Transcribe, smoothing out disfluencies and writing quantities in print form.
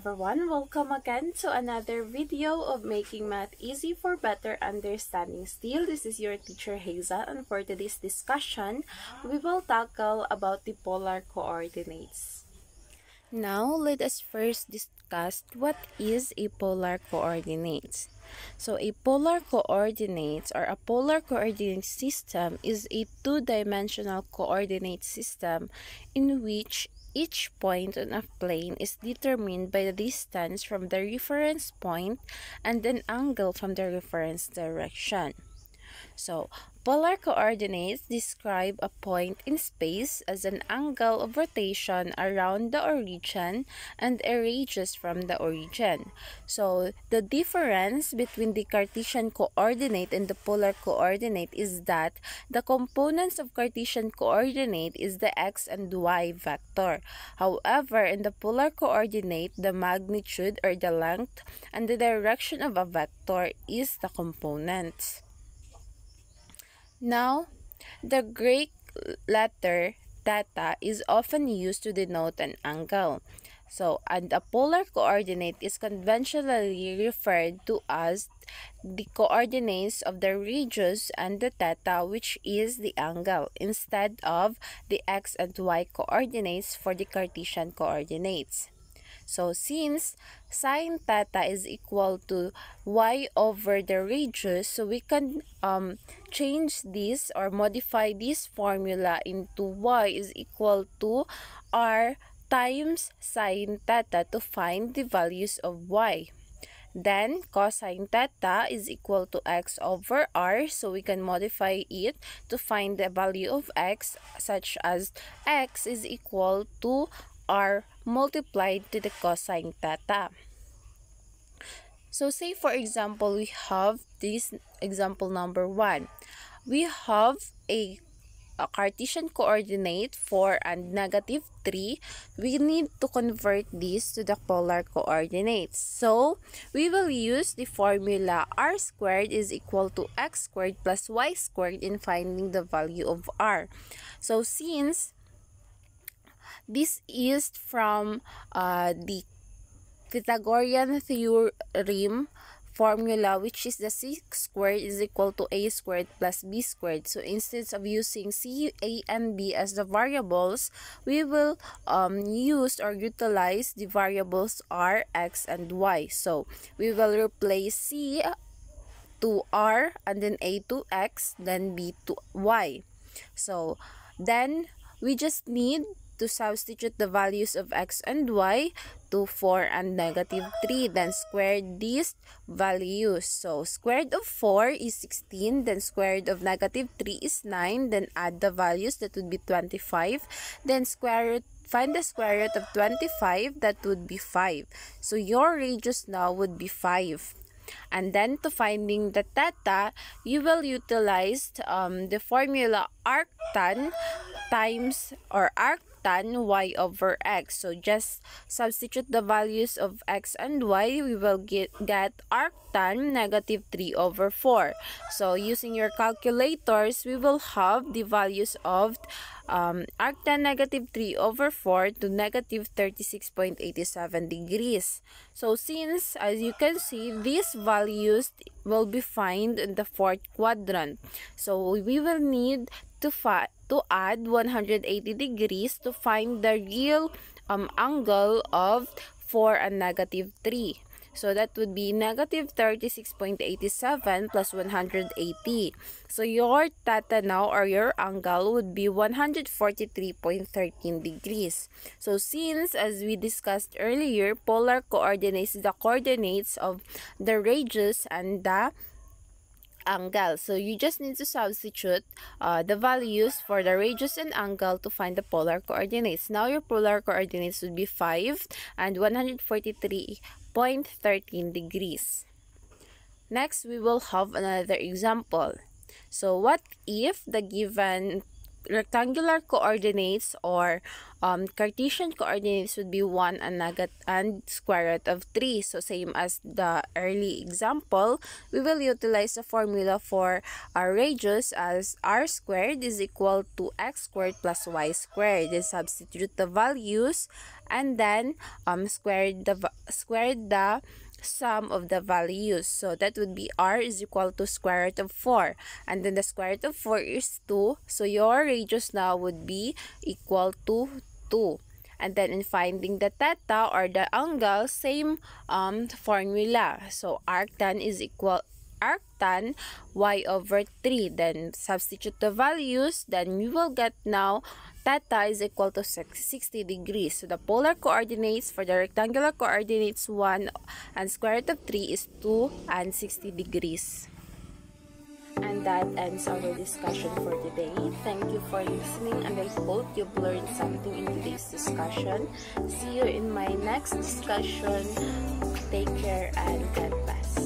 everyone, welcome again to another video of making math easy for better understanding. Still, this is your teacher Hazel, and for today's discussion, we will tackle about the polar coordinates. Now, let us first discuss what is a polar coordinate. So, a polar coordinate or a polar coordinate system is a two-dimensional coordinate system in which each point on a plane is determined by the distance from the reference point and an angle from the reference direction. So, polar coordinates describe a point in space as an angle of rotation around the origin and a radius from the origin. So, the difference between the Cartesian coordinate and the polar coordinate is that the components of Cartesian coordinate is the x and y vector. However, in the polar coordinate, the magnitude or the length and the direction of a vector is the component. Now, the Greek letter theta is often used to denote an angle. So, and a polar coordinate is conventionally referred to as the coordinates of the radius and the theta, which is the angle, instead of the x and y coordinates for the Cartesian coordinates. So, since sine theta is equal to y over the radius, so we can change this or modify this formula into y is equal to r times sine theta to find the values of y. Then, cosine theta is equal to x over r, so we can modify it to find the value of x, such as x is equal to r multiplied to the cosine theta. So say for example, we have this example number 1. We have a Cartesian coordinate 4 and negative 3. We need to convert this to the polar coordinates. So we will use the formula r squared is equal to x squared plus y squared in finding the value of r. So since this is from the Pythagorean theorem formula, which is the c squared is equal to a squared plus b squared. So instead of using c, a, and b as the variables, we will use or utilize the variables r, x, and y. So we will replace c to r, and then a to x, then b to y. So then we just need to substitute the values of x and y to 4 and negative 3, then square these values. So square root of 4 is 16, then square root of negative 3 is 9, then add the values, that would be 25, then find the square root of 25, that would be 5. So your radius now would be 5. And then to finding the theta, you will utilize the formula arctan times or arctan y over x. So just substitute the values of x and y. We will get arctan negative 3 over 4. So using your calculators, we will have the values of arctan negative 3 over 4 to negative 36.87 degrees. So since, as you can see, these values will be found in the fourth quadrant. So we will need to add 180 degrees to find the real angle of 4 and negative 3. So that would be negative 36.87 plus 180. So your theta now, or your angle, would be 143.13 degrees. So since, as we discussed earlier, polar coordinates is the coordinates of the radius and the angle. So you just need to substitute the values for the radius and angle to find the polar coordinates. Now your polar coordinates would be 5 and 143.13 degrees. Next, we will have another example. So what if the given rectangular coordinates or Cartesian coordinates would be 1 and square root of 3. So same as the early example, we will utilize the formula for our radius as r squared is equal to x squared plus y squared. Then substitute the values and then square the sum of the values. So that would be r is equal to square root of 4. And then the square root of 4 is 2. So your radius now would be equal to 2. And then in finding the theta or the angle, same formula. So arctan is equal arctan y over 3. Then substitute the values. Then we will get now theta is equal to 60 degrees. So the polar coordinates for the rectangular coordinates 1 and square root of 3 is 2 and 60 degrees. And that ends our discussion for today. Thank you for listening and I hope you've learned something in today's discussion. See you in my next discussion. Take care and God bless.